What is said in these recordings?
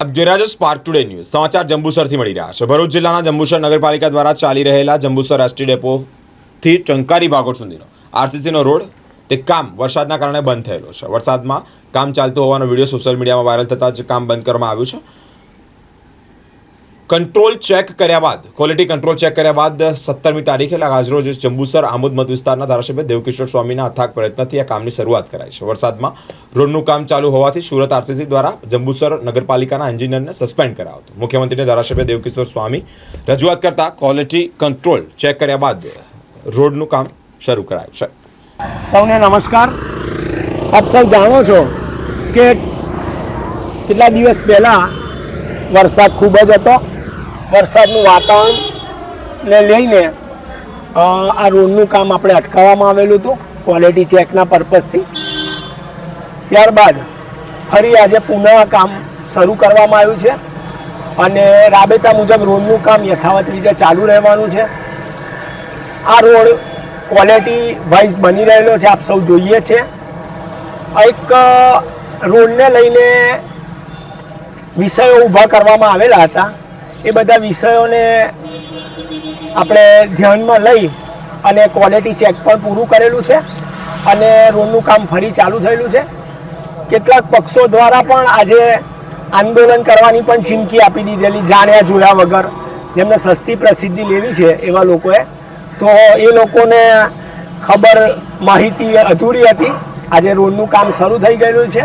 अब જોઈ spark today news સમાચાર જંબુસરથી મળી રહ્યા છે। ભરૂચ જિલ્લાના જંબુસર નગરપાલિકા દ્વારા ચાલી રહેલા જંબુસર એસટી ડેપોથી ચંકારી ભાગોળ સુધીનો આરસીસીનો રોડ તે કામ વરસાદના કારણે બંધ થયેલો છે। વરસાદમાં કામ ચાલતું હોવાનો વિડીયો સોશિયલ મીડિયામાં વાયરલ થતાં જ કામ બંધ કરવામાં આવ્યું છે। કંટ્રોલ ચેક કર્યા બાદ ક્વોલિટી કંટ્રોલ ચેક કર્યા બાદ 17મી તારીખે આજરોજ જંબુસર આમોદ મત વિસ્તારના ધારાસભ્ય દેવકિશોર સ્વામીના અથાગ પ્રયત્નથી આ કામની શરૂઆત કરાઈ છે। વરસાદમાં રોડનું કામ ચાલુ હોવાથી સુરત આરસીસી દ્વારા જંબુસર નગરપાલિકાના એન્જિનિયરને સસ્પેન્ડ કરાયો હતો। મુખ્યમંત્રીને ધારાસભ્ય દેવકિશોર સ્વામી રજૂઆત કરતા ક્વોલિટી કંટ્રોલ ચેક કર્યા બાદ રોડનું કામ શરૂ કરાયું છે। સૌને નમસ્કાર। આપ સૌ જાણો છો કે કેટલા દિવસ પહેલાં વરસાદ ખૂબ જ હતો। વરસાદનું વાતાવરણને લઈને આ રોડનું કામ આપણે અટકાવવામાં આવેલું હતું ક્વોલિટી ચેકના પર્પઝથી। ત્યારબાદ ફરી આજે પુનઃ કામ શરૂ કરવામાં આવ્યું છે અને રાબેતા મુજબ રોડનું કામ યથાવત રીતે ચાલુ રહેવાનું છે। આ રોડ ક્વોલિટી વાઇઝ બની રહેલો છે, આપ સૌ જોઈએ છે। એક રોડને લઈને વિષયો ઊભા કરવામાં આવેલા હતા, એ બધા વિષયોને આપણે ધ્યાનમાં લઈ અને ક્વોલિટી ચેક પણ પૂરું કરેલું છે અને રોડનું કામ ફરી ચાલુ થયેલું છે। કેટલાક પક્ષો દ્વારા પણ આજે આંદોલન કરવાની પણ ચીમકી આપી દીધેલી જાણ્યા જોયા વગર, જેમને સસ્તી પ્રસિદ્ધિ લેવી છે એવા લોકોએ। તો એ લોકોને ખબર માહિતી અધૂરી હતી। આજે રોડનું કામ શરૂ થઈ ગયેલું છે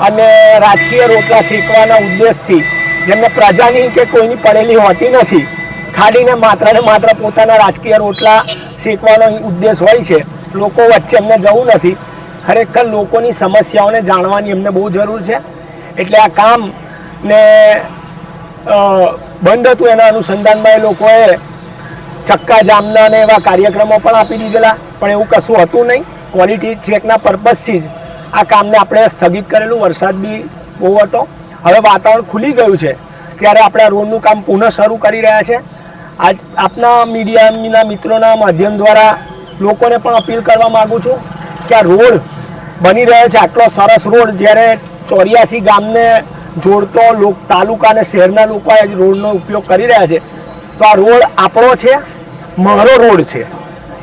અને રાજકીય રોટલા શેકવાના ઉદ્દેશથી, જેમને પ્રજાની કે કોઈની પડેલી હોતી નથી, ખાડીને માત્ર પોતાના રાજકીય રોટલા શેકવાનો ઉદ્દેશ હોય છે। લોકો વચ્ચે એમને જવું નથી, ખરેખર લોકોની સમસ્યાઓને જાણવાની એમને બહુ જરૂર છે। એટલે આ કામને બંધ હતું એના અનુસંધાનમાં એ લોકોએ ચક્કાજામના ને એવા કાર્યક્રમો પણ આપી દીધેલા, પણ એવું કશું હતું નહીં। ક્વોલિટી ચેકના પર્પઝથી જ આ કામને આપણે સ્થગિત કરેલું। વરસાદ બી બહુ હતો, હવે વાતાવરણ ખુલી ગયું છે ત્યારે આપણે આ રોડનું કામ પુનઃ શરૂ કરી રહ્યા છે। આપના મીડિયાના મિત્રોના માધ્યમ દ્વારા લોકોને પણ અપીલ કરવા માગું છું કે આ રોડ બની રહ્યો છે, આટલો સરસ રોડ, જ્યારે 84 ગામને જોડતો તાલુકા અને શહેરના લોકો આ રોડનો ઉપયોગ કરી રહ્યા છે, તો આ રોડ આપણો છે, મારો રોડ છે,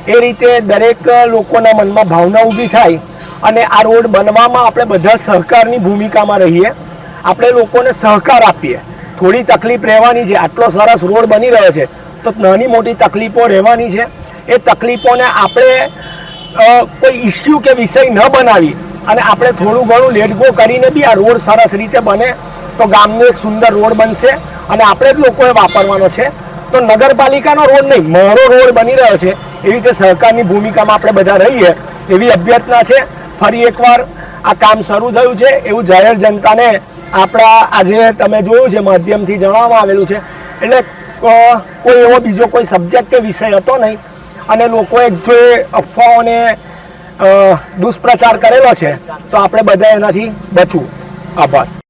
એ રીતે દરેક લોકોના મનમાં ભાવના ઊભી થાય અને આ રોડ બનવામાં આપણે બધા સહકારની ભૂમિકામાં રહીએ, આપણે લોકોને સહકાર આપીએ। થોડી તકલીફ રહેવાની છે, આટલો સરસ રોડ બની રહ્યો છે તો નાની મોટી તકલીફો રહેવાની છે। એ તકલીફોને આપણે કોઈ ઇસ્યુ કે વિષય ન બનાવી અને આપણે થોડું ઘણું લેટ ગો કરીને બી આ રોડ સરસ રીતે બને તો ગામનો એક સુંદર રોડ બનશે અને આપણે જ લોકોએ વાપરવાનો છે। તો નગરપાલિકાનો રોડ નહીં, મારો રોડ બની રહ્યો છે, એવી રીતે સહકારની ભૂમિકામાં આપણે બધા રહીએ એવી અભ્યર્થના છે। ફરી એકવાર આ કામ શરૂ થયું છે એવું જાહેર જનતાને આપણા આજે તમે જોયું છે માધ્યમથી જણાવવામાં આવેલું છે। એટલે કોઈ એવો બીજો કોઈ સબ્જેક્ટ કે વિષય હતો નહીં અને લોકોએ જે અફવાઓને દુષ્પ્રચાર કરેલો છે તો આપણે બધા એનાથી બચવું। આભાર।